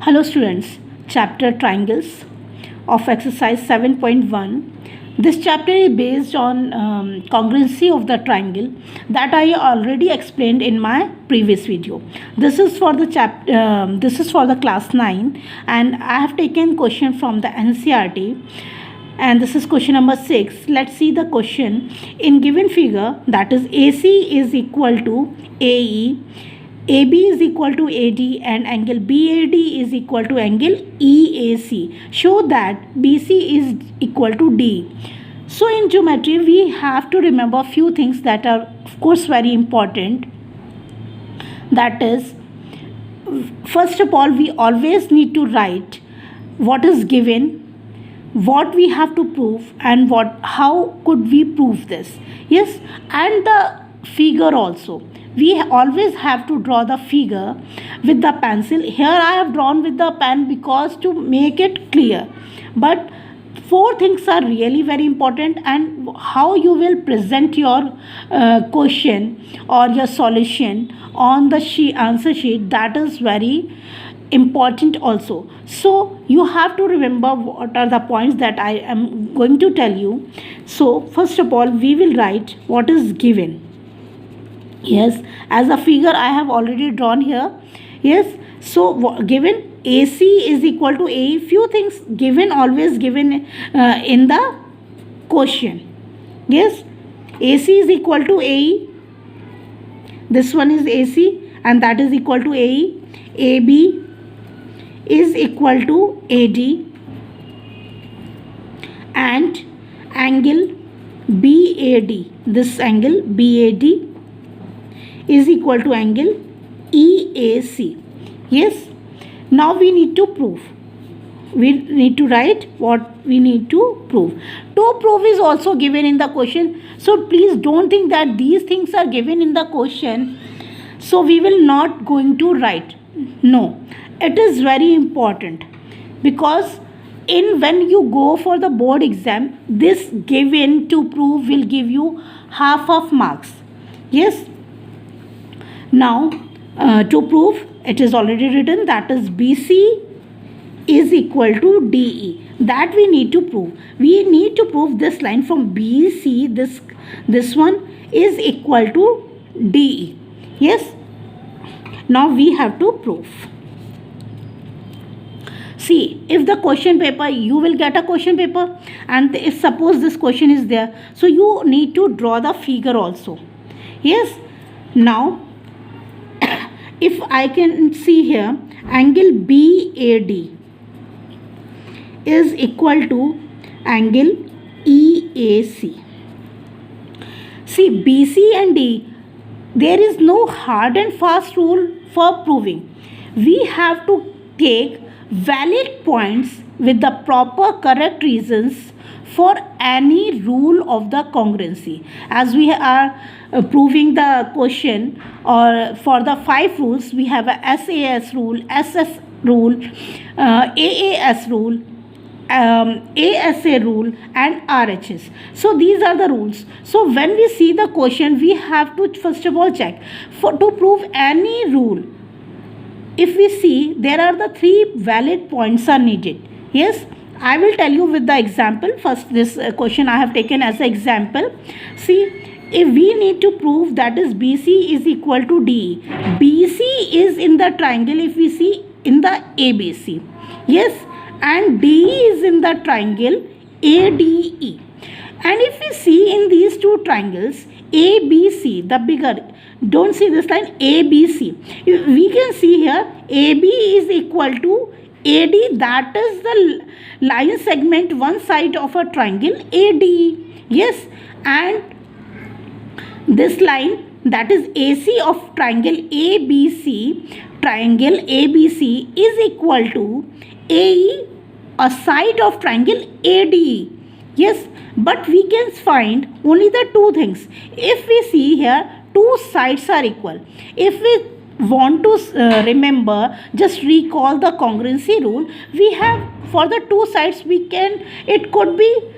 Hello students, chapter triangles of exercise 7.1. This chapter is based on congruency of the triangle that I already explained in my previous video. This is for the class 9 and I have taken question from the NCERT and this is question number 6. Let's see the question. In given figure, that is AC is equal to AE, AB is equal to AD and angle BAD is equal to angle EAC. Show that BC is equal to D. So in geometry we have to remember a few things that are of course very important. That is, first of all, we always need to write what is given, what we have to prove, and how could we prove this. Yes, and the figure also. We always have to draw the figure with the pencil. Here I have drawn with the pen because to make it clear. But four things are really very important, and how you will present your question or your solution on the answer sheet, that is very important also. So you have to remember what are the points that I am going to tell you. So first of all, we will write what is given. Yes, as a figure I have already drawn here. Yes, so given AC is equal to AE, few things given, always given in the question. Yes, AC is equal to AE, this one is AC and that is equal to AE. AB is equal to AD and angle BAD, this angle BAD is equal to angle EAC. Yes, now we need to prove. We need to write what we need to prove. To prove is also given in the question. So please don't think that these things are given in the question, so we will not going to write. No, it is very important, because when you go for the board exam, this given to prove will give you half of marks. Yes. Now to prove, it is already written, that is BC is equal to DE. That we need to prove. We need to prove this line from BC, this one is equal to DE. Yes. Now we have to prove. See, if the question paper, you will get a question paper, and if suppose this question is there, so you need to draw the figure also. Yes. Now if I can see here, angle BAD is equal to angle EAC. See, BC and D, there is no hard and fast rule for proving. We have to take valid points with the proper correct reasons for any rule of the congruency. As we are proving the question, or for the 5 rules, we have a SAS rule, SS rule, AAS rule, ASA rule and RHS. So these are the rules. So when we see the question, we have to first of all check to prove any rule. If we see, there are the 3 valid points are needed. Yes, I will tell you with the example. First, this question I have taken as an example. See, if we need to prove that is BC is equal to DE. BC is in the triangle, if we see, in the ABC. Yes, and DE is in the triangle ADE. And if we see in these two triangles, ABC, the bigger, don't see this line, ABC. We can see here AB is equal to AD, that is the line segment one side of a triangle ADE. Yes, and this line, that is AC of triangle ABC, is equal to AE, a side of triangle ADE. Yes, but we can find only the 2 things. If we see here, 2 sides are equal. If we want to remember, just recall the congruency rule. We have, for the 2 sides, we can, it could be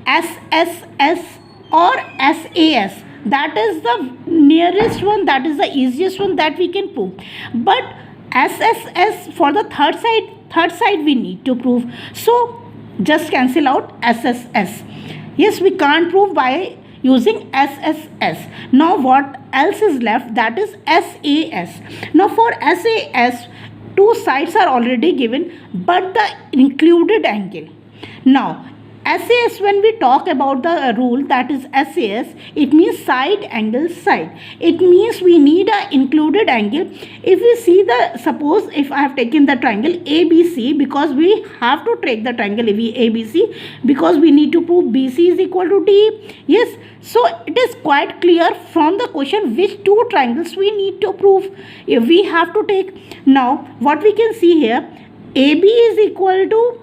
SSS or SAS. That is the nearest one, that is the easiest one that we can prove. But SSS for the third side we need to prove. So just cancel out SSS. Yes, we can't prove by using SSS. Now what else is left? That is SAS. Now for SAS, two sides are already given, but the included angle. Now SAS, when we talk about the rule, that is SAS, it means side angle side. It means we need a included angle. If we see the, suppose if I have taken the triangle ABC, because we have to take the triangle ABC because we need to prove BC is equal to D. Yes, so it is quite clear from the question which two triangles we need to prove. If we have to take, now what we can see here, AB is equal to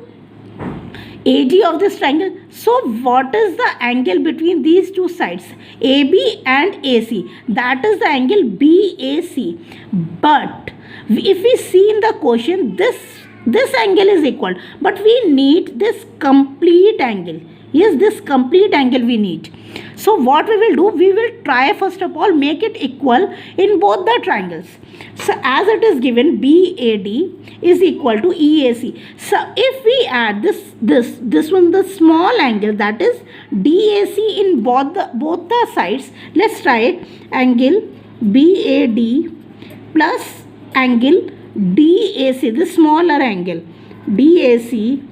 AD of this triangle. So what is the angle between these two sides, AB and AC? That is the angle BAC. But if we see in the question, this angle is equal, but we need this complete angle. Yes, this complete angle we need. So what we will do, we will try first of all make it equal in both the triangles. So as it is given, BAD is equal to EAC. So if we add this one, the small angle, that is DAC in both the sides. Let's try it. Angle BAD plus angle DAC, the smaller angle DAC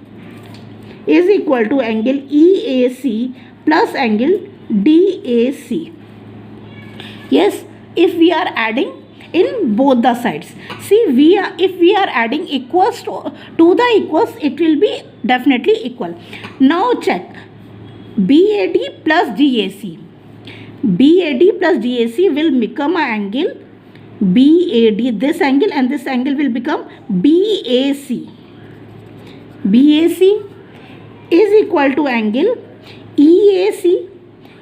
is equal to angle EAC plus angle DAC. Yes, if we are adding in both the sides, see, if we are adding equals to the equals, it will be definitely equal. Now check BAD plus DAC. BAD plus DAC will become an angle BAD. This angle and this angle will become BAC. BAC is equal to angle EAC.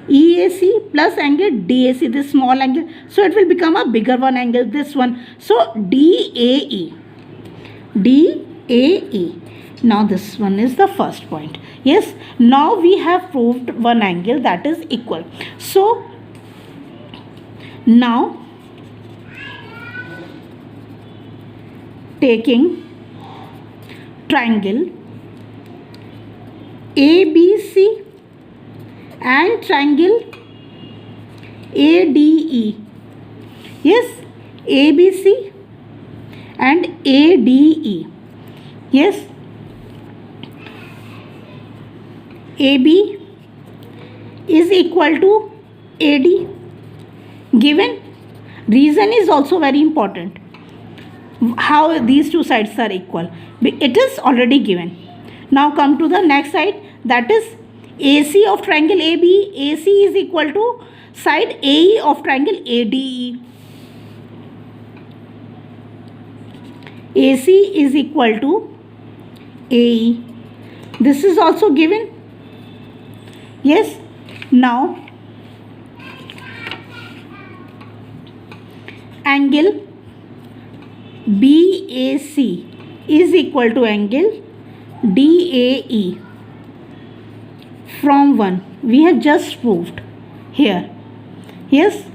EAC plus angle DAC, this small angle. So it will become a bigger one angle, this one. So DAE. DAE. Now this one is the first point. Yes, now we have proved one angle that is equal. So now taking triangle ABC and triangle ADE. Yes, ABC and ADE. Yes, AB is equal to AD. Given, reason is also very important. How these two sides are equal, it is already given. Now come to the next side, that is AC of triangle AB. AC is equal to side AE of triangle ADE. AC is equal to AE. This is also given. Yes. Now angle BAC is equal to angle DAE. From 1 we have just proved here. Yes,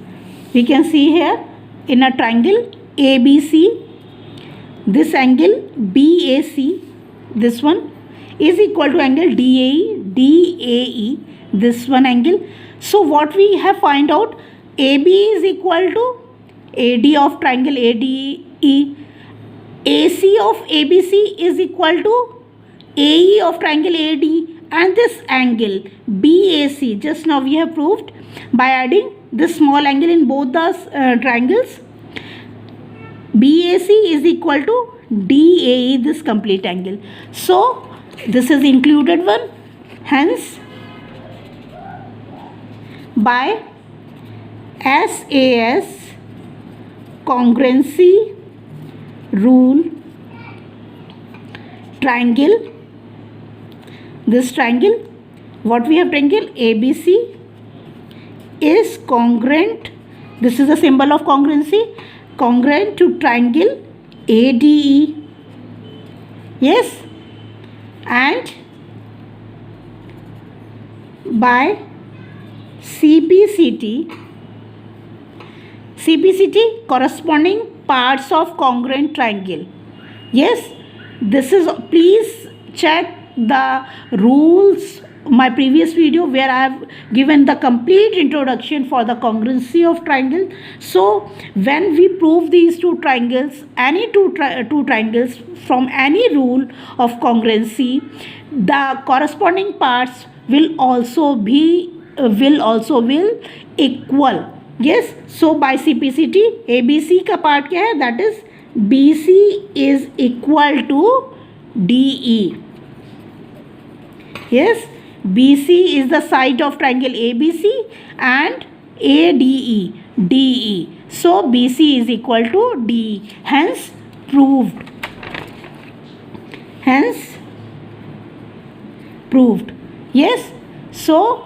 we can see here in a triangle ABC, this angle BAC, this one is equal to angle DAE, this one angle. So what we have find out, AB is equal to AD of triangle ADE. AC of ABC is equal to AE of triangle AD, and this angle BAC, just now we have proved by adding this small angle in both the triangles. BAC is equal to DAE, this complete angle. So this is included one. Hence by SAS congruency rule, triangle, this triangle, what we have, triangle ABC is congruent, this is the symbol of congruency, congruent to triangle ADE. Yes, and by CPCT corresponding parts of congruent triangle. Yes, this is, please check the rules, my previous video where I have given the complete introduction for the congruency of triangle. So when we prove these two triangles, any two triangles from any rule of congruency, the corresponding parts will also equal. Yes, so by CPCT ABC का part क्या है, that is BC is equal to DE. Yes, BC is the side of triangle ABC and ADE, DE. So BC is equal to DE. Hence proved. Hence proved. Yes. So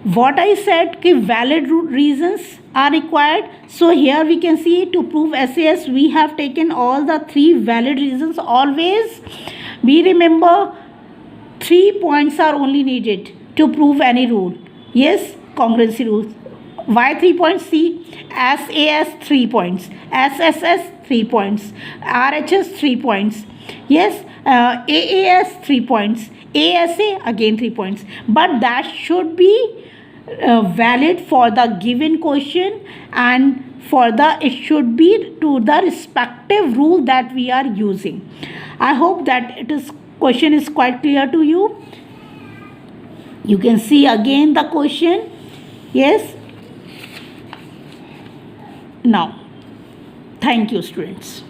what I said कि valid reasons are required. So here we can see to prove SAS we have taken all the 3 valid reasons. Always we remember 3 points are only needed to prove any rule. Yes, congruency rules. Why 3 points? See, SAS 3 points, SSS 3 points, RHS 3 points. Yes, AAS 3 points, ASA again 3 points. But that should be valid for the given question, and for the it should be to the respective rule that we are using. I hope that question is quite clear to you. You can see again the question. Yes. Now, thank you, students.